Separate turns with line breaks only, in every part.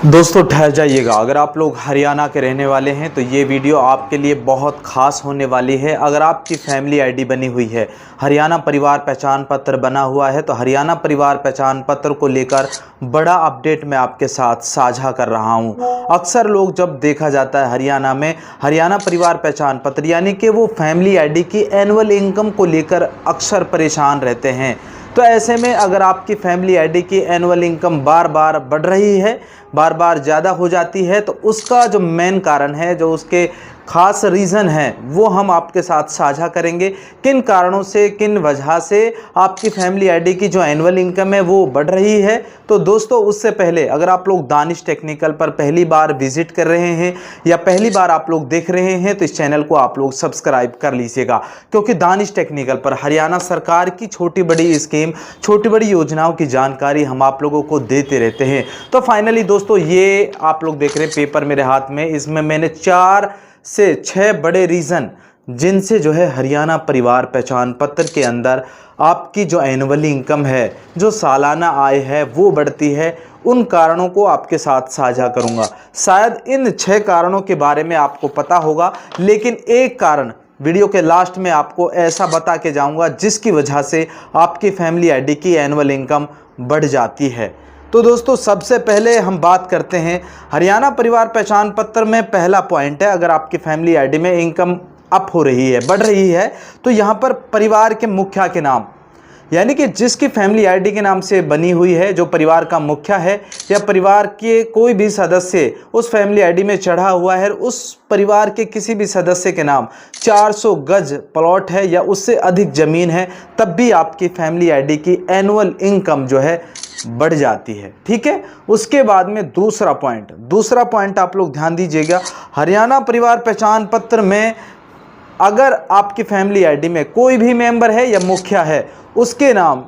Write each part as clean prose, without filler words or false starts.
दोस्तों ठहर जाइएगा, अगर आप लोग हरियाणा के रहने वाले हैं तो ये वीडियो आपके लिए बहुत ख़ास होने वाली है। अगर आपकी फैमिली आईडी बनी हुई है, हरियाणा परिवार पहचान पत्र बना हुआ है, तो हरियाणा परिवार पहचान पत्र को लेकर बड़ा अपडेट मैं आपके साथ साझा कर रहा हूँ। अक्सर लोग जब देखा जाता है हरियाणा में हरियाणा परिवार पहचान पत्र यानी कि वो फैमिली आईडी की एनुअल इनकम को लेकर अक्सर परेशान रहते हैं। तो ऐसे में अगर आपकी फैमिली आईडी की एनुअल इनकम बार बार बढ़ रही है, बार बार ज़्यादा हो जाती है, तो उसका जो मेन कारण है, जो उसके ख़ास रीज़न है, वो हम आपके साथ साझा करेंगे। किन कारणों से, किन वजह से आपकी फैमिली आईडी की जो एनुअल इनकम है वो बढ़ रही है। तो दोस्तों उससे पहले अगर आप लोग दानिश टेक्निकल पर पहली बार विजिट कर रहे हैं या पहली बार आप लोग देख रहे हैं तो इस चैनल को आप लोग सब्सक्राइब कर लीजिएगा, क्योंकि दानिश टेक्निकल पर हरियाणा सरकार की छोटी बड़ी स्कीम, छोटी बड़ी योजनाओं की जानकारी हम आप लोगों को देते रहते हैं। तो फाइनली दोस्तों ये आप लोग देख रहे हैं पेपर मेरे हाथ में, इसमें मैंने 4 से 6 बड़े रीज़न जिनसे जो है हरियाणा परिवार पहचान पत्र के अंदर आपकी जो एनुअल इनकम है, जो सालाना आय है वो बढ़ती है, उन कारणों को आपके साथ साझा करूंगा। शायद इन 6 कारणों के बारे में आपको पता होगा, लेकिन एक कारण वीडियो के लास्ट में आपको ऐसा बता के जाऊंगा जिसकी वजह से आपकी फैमिली आईडी की एनुअल इनकम बढ़ जाती है। तो दोस्तों सबसे पहले हम बात करते हैं हरियाणा परिवार पहचान पत्र में पहला पॉइंट है, अगर आपकी फैमिली आईडी में इनकम अप हो रही है, बढ़ रही है, तो यहाँ पर परिवार के मुखिया के नाम यानी कि जिसकी फैमिली आईडी के नाम से बनी हुई है, जो परिवार का मुखिया है या परिवार के कोई भी सदस्य उस फैमिली आईडी में चढ़ा हुआ है, उस परिवार के किसी भी सदस्य के नाम 400 गज प्लॉट है या उससे अधिक ज़मीन है, तब भी आपकी फैमिली आईडी की एनुअल इनकम जो है बढ़ जाती है। ठीक है। उसके बाद में दूसरा पॉइंट आप लोग ध्यान दीजिएगा, हरियाणा परिवार पहचान पत्र में अगर आपकी फैमिली आईडी में कोई भी मेंबर है या मुखिया है, उसके नाम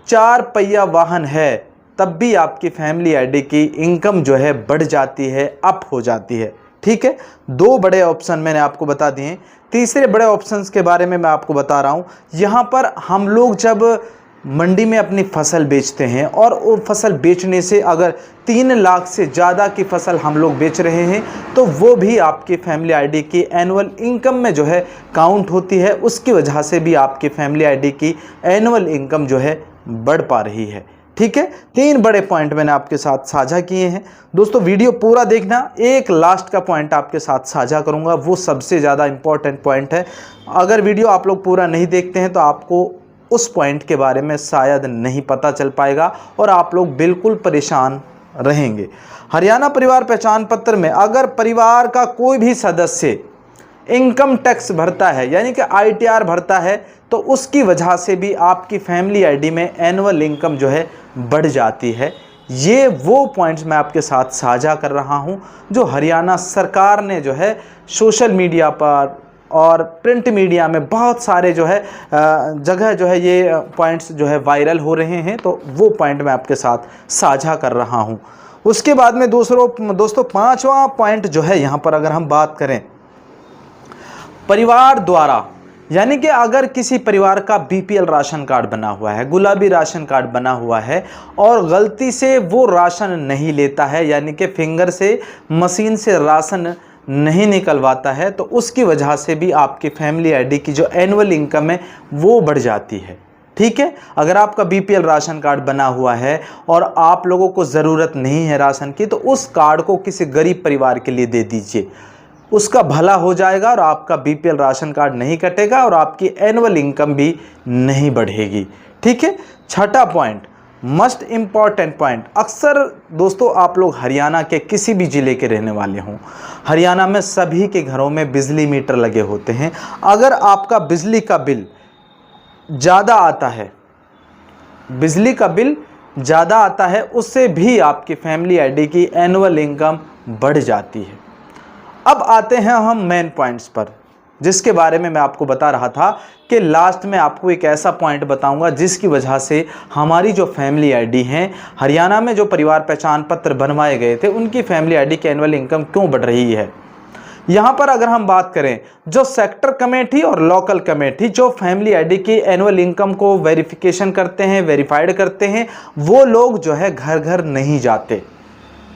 4 पहिया वाहन है, तब भी आपकी फैमिली आईडी की इनकम जो है बढ़ जाती है, अप हो जाती है। ठीक है। 2 बड़े ऑप्शन मैंने आपको बता दिए। तीसरे बड़े ऑप्शंस के बारे में मैं आपको बता रहा हूँ। यहाँ पर हम लोग जब मंडी में अपनी फसल बेचते हैं और वो फसल बेचने से अगर 3 लाख से ज़्यादा की फसल हम लोग बेच रहे हैं, तो वो भी आपकी फैमिली आईडी की एनुअल इनकम में जो है काउंट होती है। उसकी वजह से भी आपकी फैमिली आईडी की एनुअल इनकम जो है बढ़ पा रही है। ठीक है। 3 बड़े पॉइंट मैंने आपके साथ साझा किए हैं। दोस्तों वीडियो पूरा देखना, एक लास्ट का पॉइंट आपके साथ साझा करूँगा, वो सबसे ज़्यादा इम्पॉर्टेंट पॉइंट है। अगर वीडियो आप लोग पूरा नहीं देखते हैं तो आपको उस पॉइंट के बारे में शायद नहीं पता चल पाएगा और आप लोग बिल्कुल परेशान रहेंगे। हरियाणा परिवार पहचान पत्र में अगर परिवार का कोई भी सदस्य इनकम टैक्स भरता है यानी कि ITR भरता है, तो उसकी वजह से भी आपकी फैमिली आईडी में एनुअल इनकम जो है बढ़ जाती है। ये वो पॉइंट्स मैं आपके साथ साझा कर रहा हूँ जो हरियाणा सरकार ने जो है सोशल मीडिया पर और प्रिंट मीडिया में बहुत सारे जो है जगह जो है ये पॉइंट्स जो है वायरल हो रहे हैं, तो वो पॉइंट मैं आपके साथ साझा कर रहा हूं। उसके बाद में दोस्तों 5वां पॉइंट जो है, यहाँ पर अगर हम बात करें परिवार द्वारा, यानी कि अगर किसी परिवार का BPL राशन कार्ड बना हुआ है, गुलाबी राशन कार्ड बना हुआ है और गलती से वो राशन नहीं लेता है, यानी कि फिंगर से मशीन से राशन नहीं निकलवाता है, तो उसकी वजह से भी आपकी फैमिली आईडी की जो एनुअल इनकम है वो बढ़ जाती है। ठीक है। अगर आपका BPL राशन कार्ड बना हुआ है और आप लोगों को ज़रूरत नहीं है राशन की, तो उस कार्ड को किसी गरीब परिवार के लिए दे दीजिए, उसका भला हो जाएगा और आपका BPL राशन कार्ड नहीं कटेगा और आपकी एनुअल इनकम भी नहीं बढ़ेगी। ठीक है। 6ठा पॉइंट, मस्ट इम्पॉर्टेंट पॉइंट, अक्सर दोस्तों आप लोग हरियाणा के किसी भी ज़िले के रहने वाले हों, हरियाणा में सभी के घरों में बिजली मीटर लगे होते हैं। अगर आपका बिजली का बिल ज़्यादा आता है, बिजली का बिल ज़्यादा आता है, उससे भी आपकी फैमिली आईडी की एनुअल इनकम बढ़ जाती है। अब आते हैं हम मेन पॉइंट्स पर, जिसके बारे में मैं आपको बता रहा था कि लास्ट में आपको एक ऐसा पॉइंट बताऊंगा जिसकी वजह से हमारी जो फैमिली आईडी हैं, हरियाणा में जो परिवार पहचान पत्र बनवाए गए थे, उनकी फैमिली आईडी की एनुअल इनकम क्यों बढ़ रही है। यहाँ पर अगर हम बात करें, जो सेक्टर कमेटी और लोकल कमेटी जो फैमिली आईडी की एनुअल इनकम को वेरिफिकेशन करते हैं, वेरीफाइड करते हैं, वो लोग जो है घर घर नहीं जाते।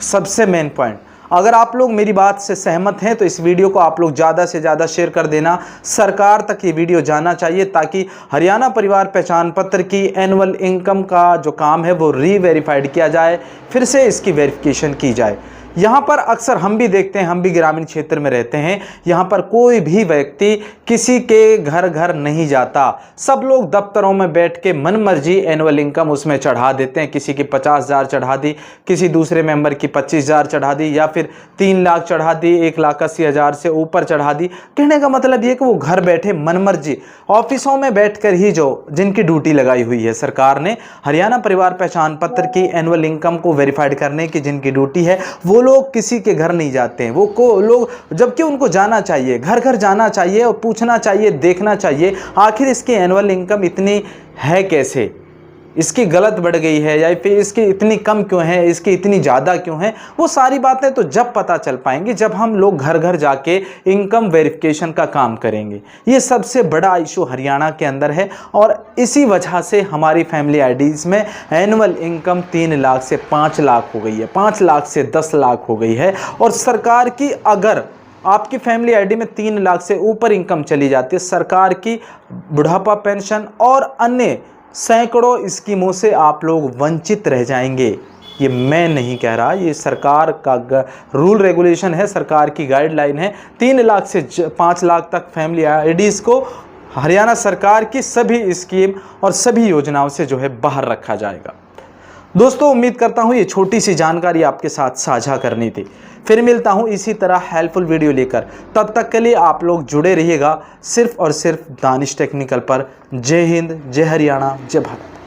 सबसे मेन पॉइंट, अगर आप लोग मेरी बात से सहमत हैं तो इस वीडियो को आप लोग ज़्यादा से ज़्यादा शेयर कर देना। सरकार तक ये वीडियो जाना चाहिए ताकि हरियाणा परिवार पहचान पत्र की एनुअल इनकम का जो काम है वो रीवेरीफाइड किया जाए, फिर से इसकी वेरिफिकेशन की जाए। यहाँ पर अक्सर हम भी देखते हैं, हम भी ग्रामीण क्षेत्र में रहते हैं, यहाँ पर कोई भी व्यक्ति किसी के घर घर नहीं जाता। सब लोग दफ्तरों में बैठ के मनमर्जी एनुअल इनकम उसमें चढ़ा देते हैं। किसी की 50,000 चढ़ा दी, किसी दूसरे मेंबर की 25,000 चढ़ा दी, या फिर 3 लाख चढ़ा दी, 1,80,000 से ऊपर चढ़ा दी। कहने का मतलब ये कि वो घर बैठे मनमर्जी ऑफिसों में बैठकर ही जो जिनकी ड्यूटी लगाई हुई है सरकार ने हरियाणा परिवार पहचान पत्र की एनुअल इनकम को वेरीफाइड करने की जिनकी ड्यूटी है, वो लोग किसी के घर नहीं जाते हैं। वो लोग, जबकि उनको जाना चाहिए, घर घर जाना चाहिए और पूछना चाहिए, देखना चाहिए आखिर इसकी एनुअल इनकम इतनी है कैसे, इसकी गलत बढ़ गई है या फिर इसकी इतनी कम क्यों है, इसकी इतनी ज़्यादा क्यों है। वो सारी बातें तो जब पता चल पाएंगी जब हम लोग घर घर जाके इनकम वेरिफिकेशन का काम करेंगे। ये सबसे बड़ा इशू हरियाणा के अंदर है और इसी वजह से हमारी फैमिली आईडीज़ में एनुअल इनकम 3 लाख से 5 लाख हो गई है, 5 लाख से 10 लाख हो गई है। और सरकार की, अगर आपकी फैमिली आईडी में 3 लाख से ऊपर इनकम चली जाती है, सरकार की बुढ़ापा पेंशन और अन्य सैकड़ों स्कीमों से आप लोग वंचित रह जाएंगे। ये मैं नहीं कह रहा, ये सरकार का रूल रेगुलेशन है, सरकार की गाइडलाइन है। 3 लाख से 5 लाख तक फैमिली आईडीज़ को हरियाणा सरकार की सभी स्कीम और सभी योजनाओं से जो है बाहर रखा जाएगा। दोस्तों, उम्मीद करता हूँ ये छोटी सी जानकारी आपके साथ साझा करनी थी। फिर मिलता हूँ इसी तरह हेल्पफुल वीडियो लेकर। तब तक के लिए आप लोग जुड़े रहिएगा सिर्फ और सिर्फ दानिश टेक्निकल पर। जय हिंद, जय हरियाणा, जय भारत।